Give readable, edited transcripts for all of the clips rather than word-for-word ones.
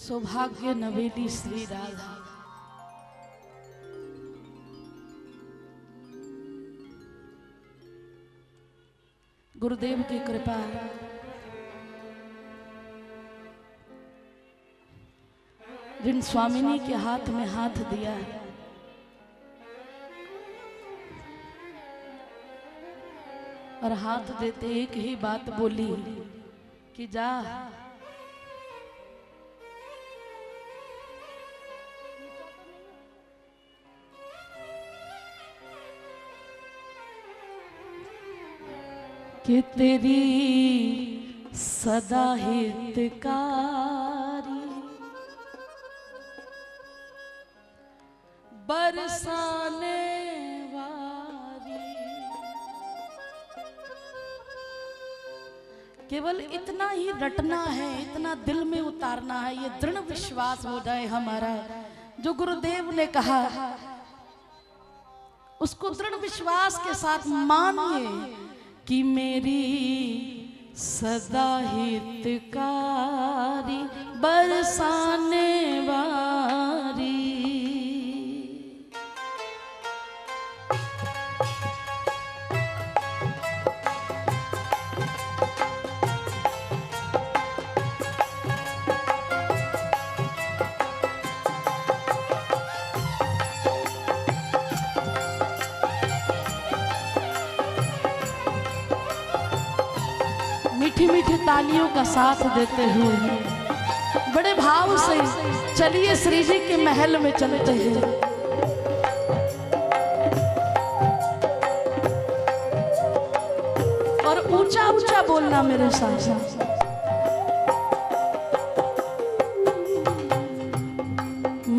सौभाग्य नवेली श्री राधा। गुरुदेव की कृपा, जिन स्वामिनी के हाथ में हाथ दिया और हाथ देते एक ही बात बोली कि जा कि तेरी सदा हितकारी बरसाने वाली। केवल इतना ही रटना है, इतना दिल में उतारना है, ये दृढ़ विश्वास हो जाए हमारा। जो गुरुदेव ने कहा उसको दृढ़ विश्वास के साथ मानिए कि मेरी सदा हितकारी बरसाने वाली। मीठी मीठी तालियों का साथ देते हुए बड़े भाव से चलिए श्री जी के महल में चलते हैं। और ऊंचा ऊंचा बोलना मेरे साथ।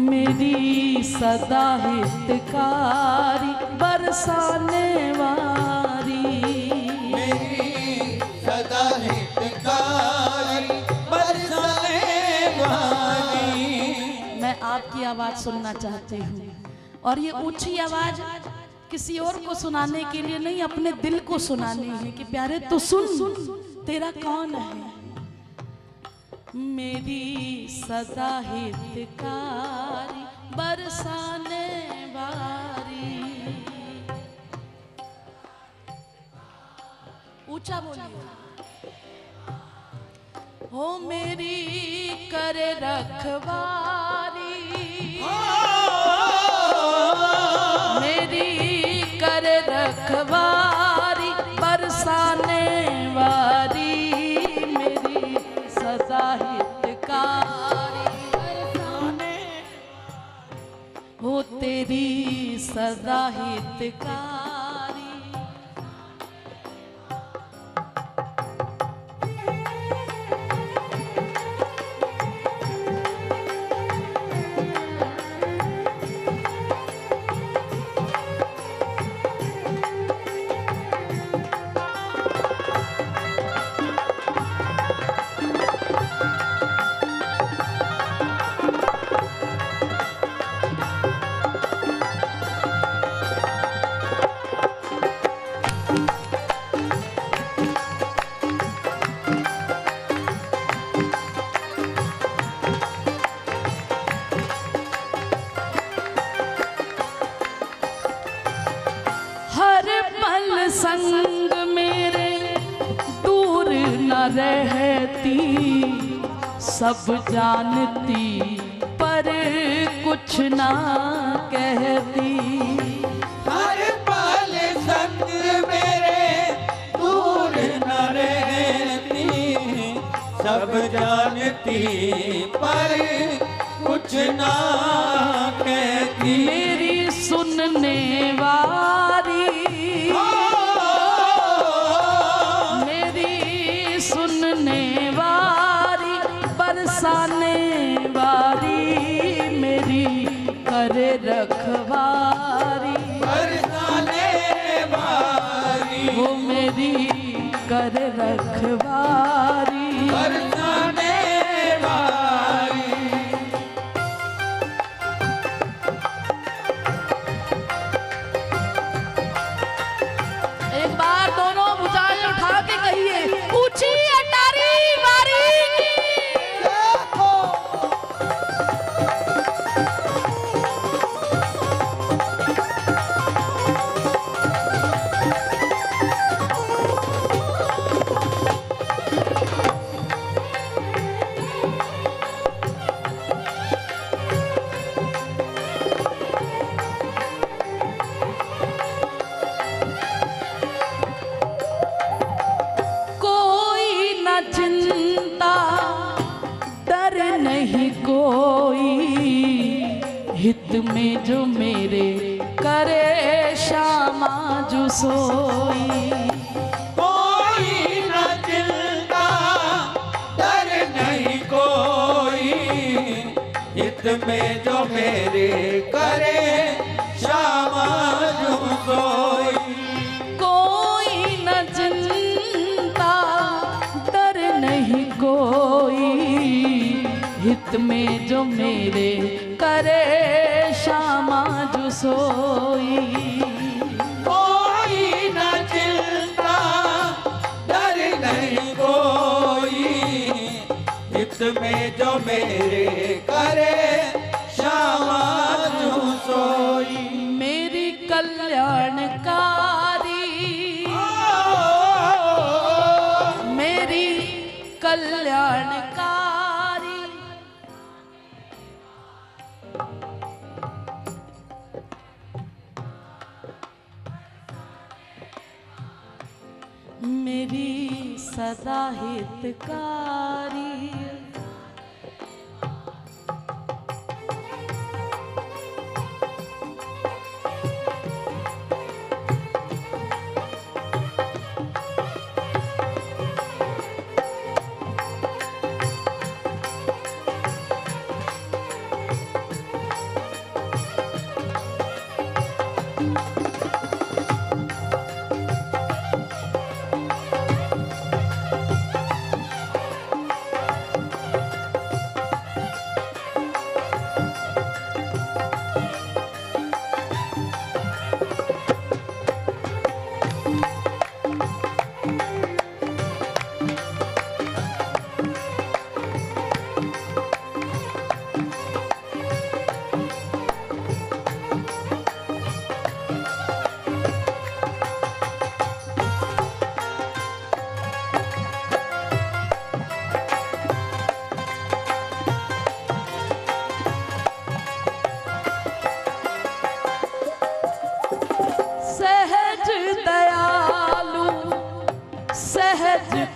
मेरी सदा हितकारी बरसाने वाली, सदा हितकारी बरसाने वाली। मैं आपकी आवाज सुनना चाहती हूँ और ये ऊंची आवाज किसी और को सुनाने के लिए नहीं, अपने दिल को सुनानी है कि प्यारे तू सुन, तेरा कौन है। मेरी सदा हितकारी बरसाने वाली। ऊंचा बोलिए। हो मेरी करे रखवारी, मेरी करे रखवारी बरसाने वाली। मेरी सदा हितकारी बरसाने, हो तेरी सदा हितकारी। संग मेरे दूर न रहती, सब जानती पर कुछ ना कहती। हर पल संग मेरे दूर न रहती, सब जानती पर कुछ ना कहती। मेरी सुनने वाली, सुनने वाली बरसाने वाली। मेरी करे रखवारी बरसाने वाली। वो मेरी करे रखवारी बरसाने वाली। एक बार दोनों भुजाएं उठा के कहिए, ऊंची अटारी वारी की। नहीं कोई हित में जो मेरे करे श्यामा जो सोई। कोई न चिंता डर नहीं कोई हित में जो मेरे करे श्यामा जो सोई। कोई न चिंता डर नहीं कोई हित में जो मेरे करे श्यामा जो सोई। कोई न चिंता डर नहीं कोई हित में जो मेरे करे श्यामा जो सोई। मेरी कल्याणकारी मेरी कल्याणकारी मेरी सदा हितकारी।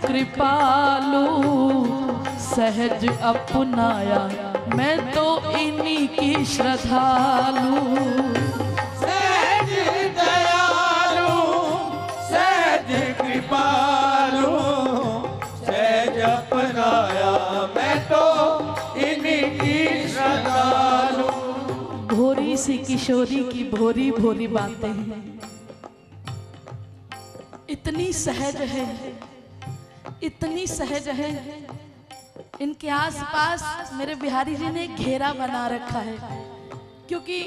कृपालु सहज अपनाया मैं तो इन्हीं की श्रद्धालु। सहज दयालु सहज कृपालु सहज अपनाया मैं तो इन्हीं की श्रद्धालु। भोरी सी किशोरी की भोरी भोरी बातें हैं, इतनी सहज है, इतनी सहज है। इनके आसपास मेरे बिहारी जी ने घेरा बना रखा है, क्योंकि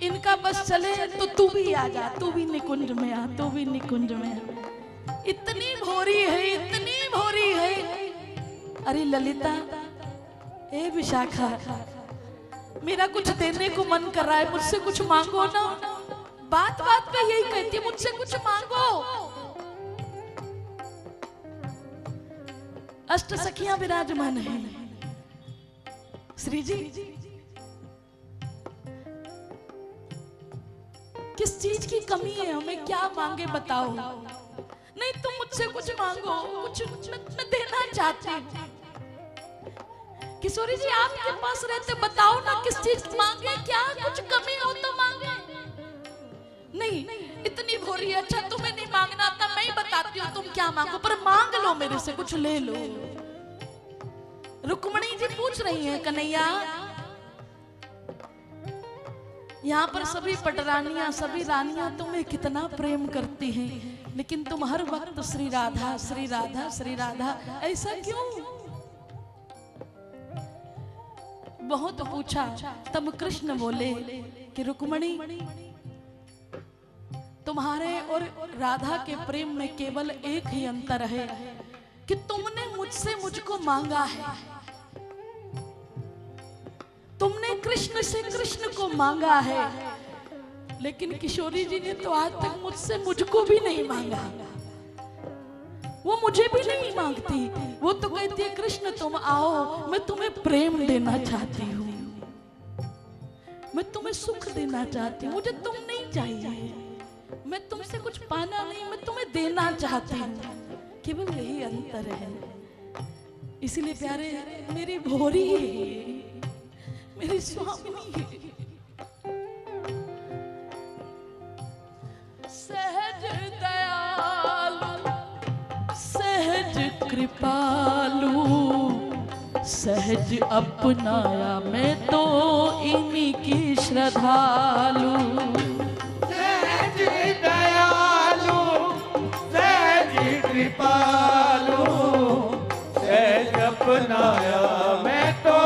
इनका बस चले तो तू भी आ जा, तू भी निकुंज में आ, तू भी निकुंज में आ। इतनी भोरी है, इतनी भोरी है। अरे ललिता, ए विशाखा, मेरा कुछ देने को मन कर रहा है, मुझसे कुछ मांगो ना। बात बात पे यही कहती है, मुझसे कुछ मांगो। अष्ट सखियां विराजमान है। श्री जी, किस चीज की कमी है, हमें क्या मांगे बताओ। नहीं तुम मुझसे कुछ मांगो, कुछ मैं देना चाहती हूँ। किशोरी जी आपके पास रहते, बताओ ना किस चीज मांगे, क्या कुछ कमी हो तो मांगे। नहीं इतनी भोरी, अच्छा तुम्हें नहीं मांगना आता, मैं ही बताती हूँ तुम क्या मांगो, पर मांग लो मेरे से, कुछ ले लो। रुक्मणी जी पूछ रही हैं, कन्हैया यहाँ पर सभी पटरानियां, सभी रानियां तुम्हें कितना प्रेम करती हैं, लेकिन तुम हर वक्त श्री राधा श्री राधा श्री राधा, ऐसा क्यों? बहुत पूछा, तब कृष्ण बोले कि रुक्मणी, तुम्हारे और राधा के प्रेम में केवल एक ही अंतर है कि तुमने मुझसे मुझको मांगा है, तुमने कृष्ण से कृष्ण को मांगा है, लेकिन किशोरी जी ने तो आज तक मुझसे मुझको भी नहीं मांगा। वो मुझे भी नहीं मांगती, वो तो कहती है कृष्ण तुम आओ, मैं तुम्हें प्रेम देना चाहती हूँ, मैं तुम्हें सुख देना चाहती हूँ, मुझे तुम नहीं चाहिए, मैं तुमसे कुछ पाना नहीं, मैं तुम्हें देना चाहती हूँ। केवल यही अंतर है। इसीलिए प्यारे मेरी भोरी है, स्वामिनी है। सहज दयालु सहज कृपालु सहज अपनाया मैं तो इन्हीं की श्रद्धालु। सहज दयालु सहज कृपालु सहज अपनाया मैं तो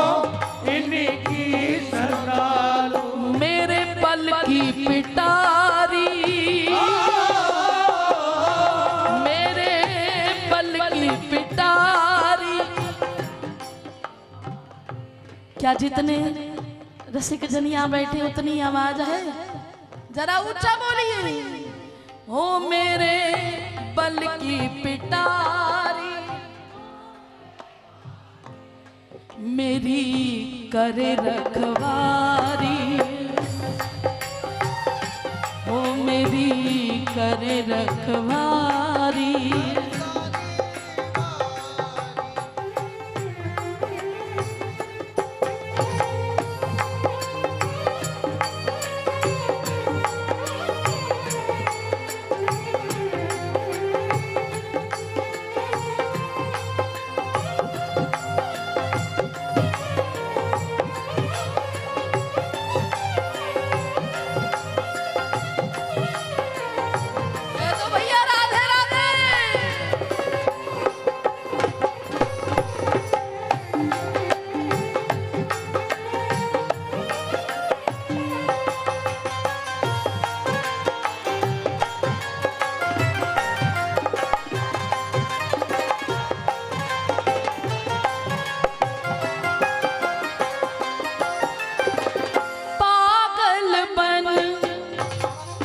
इन्हीं की श्रद्धालु। मेरे पल की पिटारी मेरे पल की पिटारी। क्या जितने रसिक जनिया बैठे उतनी आवाज है? जरा ऊंचा बोलिए। ओ मेरे पल की पिटारी मेरी करे रखवारी। ओ मेरी करे रखवारी। तो भैया राधे राधे। पागल बन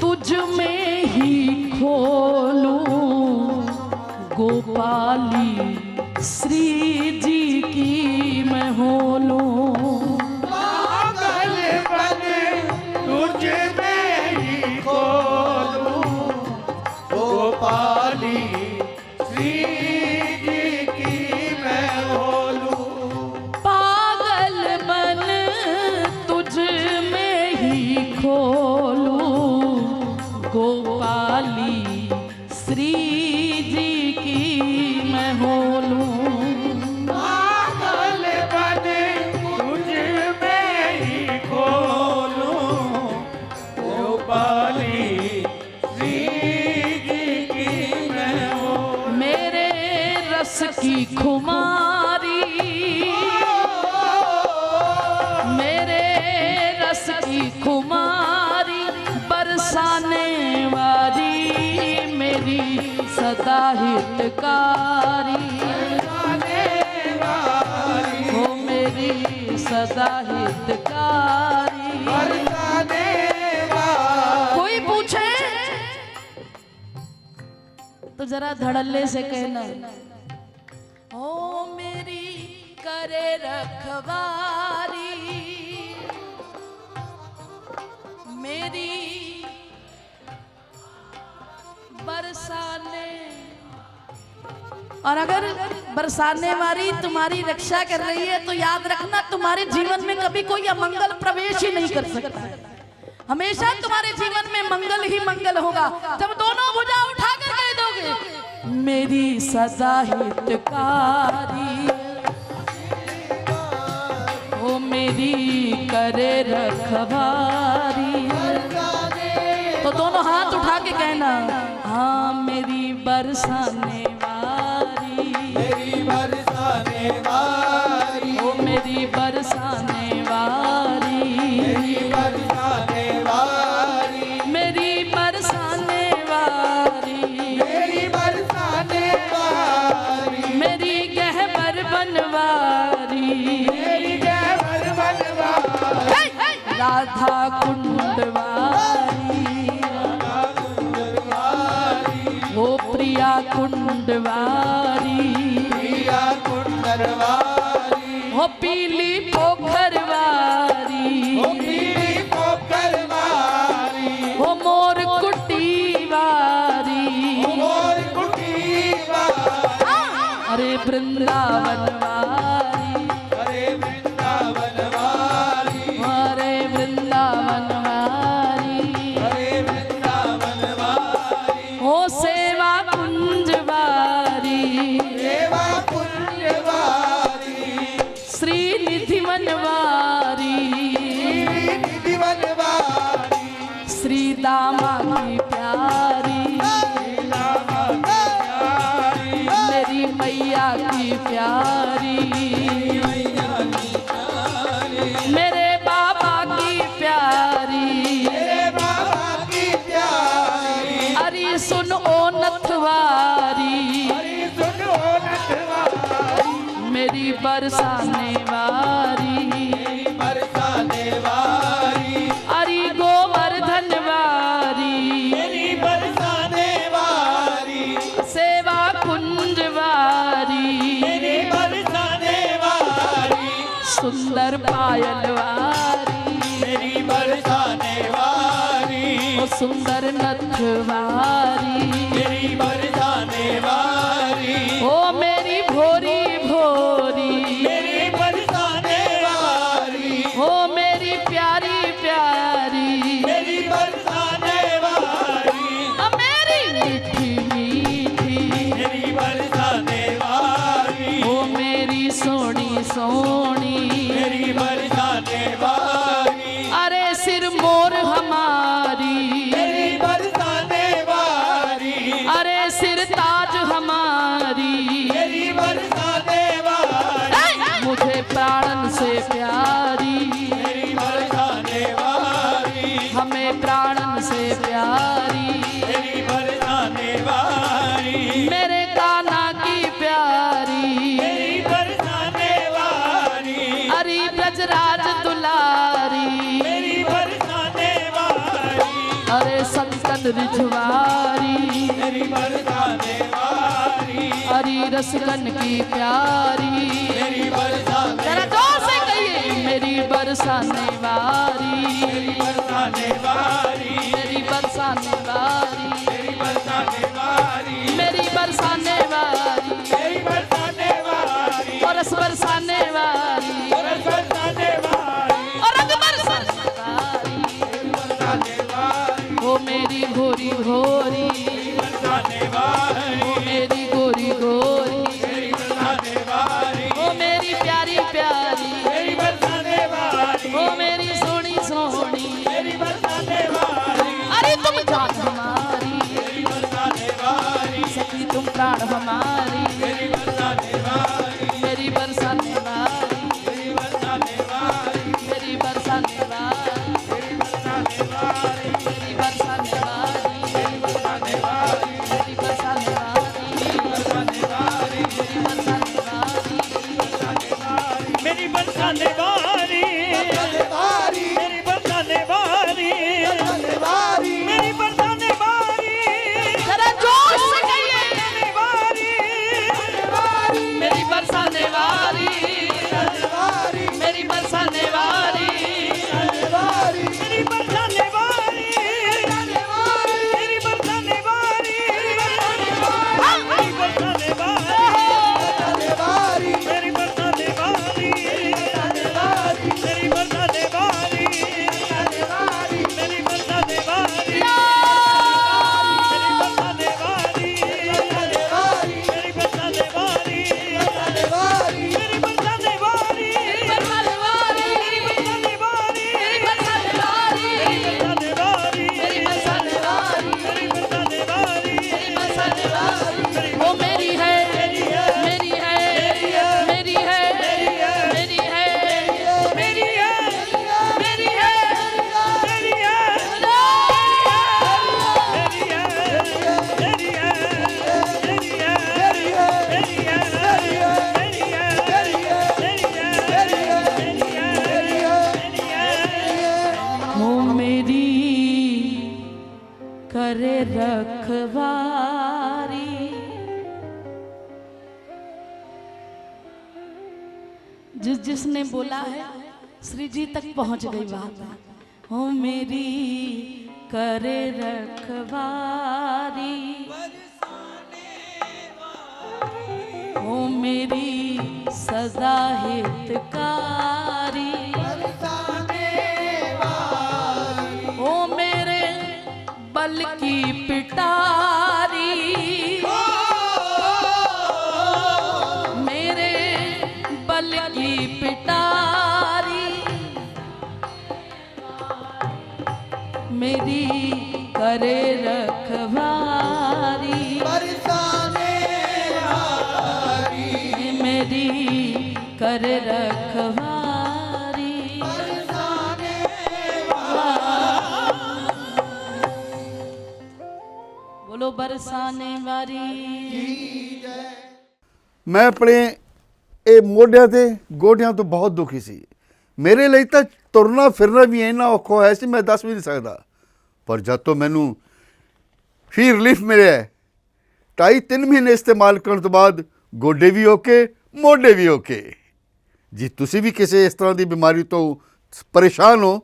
तुझ में ही खोलूं गोपाली श्री जी की मैं होलूं। पागल बन तुझ में ही खोलूं गोपाली श्री जी की मैं होलूं। पागल बन तुझ में ही खोलूं गोपाली श्री जी की मैं होलूं। पागल बन तुझ में ही खोलूं गोपाली श्री जी की मैं होलूं। मेरे रस की खुमारी मेरे रस की खुमारी बरसाने वाली मेरी सदा हितकारी। हो मेरी सदा हितकारी। कोई पूछे तो जरा धड़ल्ले से कहना। ओ मेरी करे रखवारी मेरी बरसाने। और अगर बरसाने वाली तुम्हारी रक्षा कर रही है तो याद रखना तुम्हारे जीवन में कभी कोई अमंगल प्रवेश ही नहीं कर सकता। हमेशा तुम्हारे जीवन में मंगल ही मंगल होगा जब दोनों भुजा उठा कर कह दोगे मेरी सदा हितकारी। ओ मेरी करे रखवारी। तो दोनों हाथ उठा के कहना। हाँ मेरी बरसाने वाली मेरी बरसाने वाली ओ मेरी बरसाने वाली मेरी बरसाने वाली मेरी बरसाने वाली मेरी बरसाने वाली मेरी गहबर बनवारी मेरी गहबर बनवारी राधा कुंडवारी ओ प्रिया कुंडवारी प्रिया कुंडवारी हो पीली पोखरवारी ओ पीली पोखरवारी हो मोर कुटीवारी मोर कुटीवारी अरे वृंदावन वारी अरे वृंदावन वाली दामा की प्यारी, मेरी मैया की प्यारी, मेरे बाबा की प्यारी, अरे सुन ओ नथवारी, मेरी बरसाने वारी, अरे गोवर्धन वारी, सेवा कुंज वारी, सुंदर पायल वारी, ओ सुंदर नथवारी, ओ मेरी भोरी भोरी, ओ मेरी प्यारी प्यारी, ओ मेरी मीठी मीठी, ओ मेरी सोनी सोनी, अरे सिर मोर हमारी, अरे सिर ताज हमारी, मुझे प्राणन से प्यारी, हमें प्राणन से प्यारी, मेरे कान्हा की प्यारी, अरे ब्रजराज दुलारी, अरे संतन रिझवारी, अरे रसगन की प्यारी, जरा जोर से कहिए, मेरी बरसाने वारी, मेरी बरसाने वारी, मेरी बरसाने वारी, और रस बरसाने वारी, और रंग बरसाने वारी, वो मेरी भोरी भोरी, वो मेरी गोरी गोरी, वो मेरी प्यारी प्यारी, वो मेरी सोनी सोनी, अरे तुम जान हमारी, सखी तुम प्राण हमारी, मेरी बरसाने वारी, मेरी बरसाने वारी, मेरी बरसाने वारी, मेरी बरसाने वारी, मेरी बरसाने वारी, मेरी बरसाने वारी, मेरी बरसाने वारी, मेरी बरसाने वारी, मेरी बरसाने वारी, मेरी बरसाने वारी, जरा जोर से कहिए, मेरी बरसाने वारी, मेरी बरसाने वारी, मेरी बरसाने वारी, मेरी बरसाने वारी, मेरी बरसाने वारी, मेरी बरसाने वारी, मेरी बरसाने वारी, मेरी बरसाने वारी, वो मेरी है, मेरी है, मेरी है, मेरी है, मेरी है, मेरी है, मेरी है, वो मेरी करे रखवारी, जिसने बोला है श्री जी तक पहुंच गई बात, हो मेरी करे रखवारी, हो मेरी सदा हितकारी, ओ मेरे बल की पिटारी, मेरे बल की पिटारी, मेरी करे रखवारी बरसाने वाली मेरी करे रखवारी बरसाने बोलो बरसाने वाली ਮੈਂ ਆਪਣੇ ਇਹ ਮੋਢਿਆਂ ਤੇ ਗੋਡਿਆਂ ਤੋਂ ਬਹੁਤ ਦੁਖੀ ਸੀ। ਮੇਰੇ ਲਈ ਤਾਂ ਤੁਰਨਾ ਫਿਰਨਾ ਵੀ ਇੰਨਾ ਔਖਾ ਹੋਇਆ ਸੀ, ਮੈਂ ਦੱਸ ਵੀ ਨਹੀਂ ਸਕਦਾ। ਪਰ ਜਦ ਤੋਂ ਮੈਨੂੰ ਫੀ ਰਿਲੀਫ ਮਿਲਿਆ 2.5-3 ਮਹੀਨੇ ਇਸਤੇਮਾਲ ਕਰਨ ਤੋਂ ਬਾਅਦ ਗੋਡੇ ਵੀ ਓਕੇ, ਮੋਢੇ ਵੀ ਓਕੇ। ਜੀ ਤੁਸੀਂ ਵੀ ਕਿਸੇ ਇਸ ਤਰ੍ਹਾਂ ਦੀ ਬਿਮਾਰੀ ਤੋਂ ਪਰੇਸ਼ਾਨ ਹੋ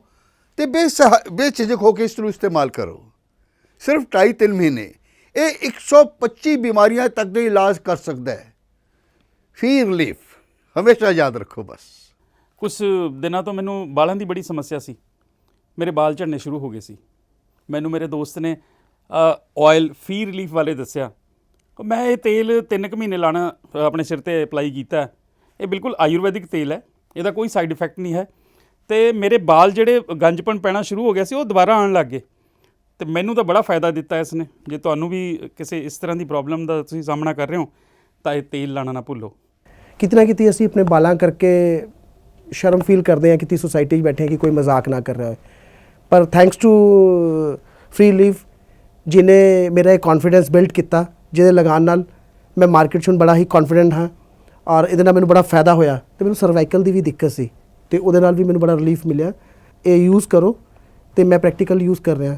ਤੇ ਬੇਝਿਜਕ ਹੋ ਕੇ ਇਸ ਨੂੰ ਇਸਤੇਮਾਲ ਕਰੋ। ਸਿਰਫ 2.5-3 ਮਹੀਨੇ ਇਹ 125 ਬਿਮਾਰੀਆਂ ਤੱਕ ਦਾ ਇਲਾਜ ਕਰ ਸਕਦਾ ਹੈ। ਫੀ ਰਿਲੀਫ ਹਮੇਸ਼ਾ ਯਾਦ ਰੱਖੋ। ਬਸ ਕੁਝ ਦਿਨਾਂ ਤੋਂ ਮੈਨੂੰ ਵਾਲਾਂ ਦੀ ਬੜੀ ਸਮੱਸਿਆ ਸੀ। ਮੇਰੇ ਵਾਲ ਝੜਨੇ ਸ਼ੁਰੂ ਹੋ ਗਏ ਸੀ। ਮੈਨੂੰ ਮੇਰੇ ਦੋਸਤ ਨੇ ਆਇਲ ਫੀ ਰਿਲੀਫ ਵਾਲੇ ਦੱਸਿਆ। ਮੈਂ ਇਹ ਤੇਲ 3 ਕੁ ਮਹੀਨੇ ਲਾਣਾ ਆਪਣੇ ਸਿਰ ਤੇ ਅਪਲਾਈ ਕੀਤਾ। ਇਹ ਬਿਲਕੁਲ ਆਯੁਰਵੈਦਿਕ ਤੇਲ ਹੈ, ਇਹਦਾ ਕੋਈ ਸਾਈਡ ਇਫੈਕਟ ਨਹੀਂ ਹੈ। ਤੇ ਮੇਰੇ ਵਾਲ ਜਿਹੜੇ ਗੰਜਪਣ ਪੈਣਾ ਸ਼ੁਰੂ ਹੋ ਗਿਆ ਸੀ ਉਹ ਦੁਬਾਰਾ ਆਉਣ ਲੱਗ ਗਏ। ਤੇ ਮੈਨੂੰ ਤਾਂ ਬੜਾ ਫਾਇਦਾ ਦਿੱਤਾ ਇਸ ਨੇ। ਜੇ ਤੁਹਾਨੂੰ ਵੀ ਕਿਸੇ ਇਸ ਤਰ੍ਹਾਂ ਦੀ ਪ੍ਰੋਬਲਮ ਦਾ ਤੁਸੀਂ ਸਾਹਮਣਾ ਕਰ ਰਹੇ ਹੋ ਤਾਂ ਇਹ ਤੇਲ ਲਾਣਾ ਨਾ ਭੁੱਲੋ। ਕਿਤੇ ਨਾ ਕਿਤੇ ਅਸੀਂ ਆਪਣੇ ਬਾਲਾਂ ਕਰਕੇ ਸ਼ਰਮ ਫੀਲ ਕਰਦੇ ਹਾਂ ਕਿਤੇ ਸੋਸਾਇਟੀ 'ਚ ਬੈਠੇ ਹਾਂ ਕਿ ਕੋਈ ਮਜ਼ਾਕ ਨਾ ਕਰ ਰਿਹਾ ਹੋਏ। ਪਰ ਥੈਂਕਸ ਟੂ ਫ੍ਰੀ ਲੀਫ ਜਿਹਨੇ ਮੇਰਾ ਇਹ ਕੌਨਫੀਡੈਂਸ ਬਿਲਡ ਕੀਤਾ, ਜਿਹਦੇ ਲਗਾਉਣ ਨਾਲ ਮੈਂ ਮਾਰਕੀਟ 'ਚ ਹੁਣ ਬੜਾ ਹੀ ਕੌਨਫੀਡੈਂਟ ਹਾਂ ਔਰ ਇਹਦੇ ਨਾਲ ਮੈਨੂੰ ਬੜਾ ਫਾਇਦਾ ਹੋਇਆ। ਤੇ ਮੈਨੂੰ ਸਰਵਾਈਕਲ ਦੀ ਵੀ ਦਿੱਕਤ ਸੀ ਤੇ ਉਹਦੇ ਨਾਲ ਵੀ ਮੈਨੂੰ ਬੜਾ ਰਿਲੀਫ ਮਿਲਿਆ। ਇਹ ਯੂਜ਼ ਕਰੋ ਤੇ ਮੈਂ ਪ੍ਰੈਕਟੀਕਲ ਯੂਜ਼ ਕਰ ਰਿਹਾ।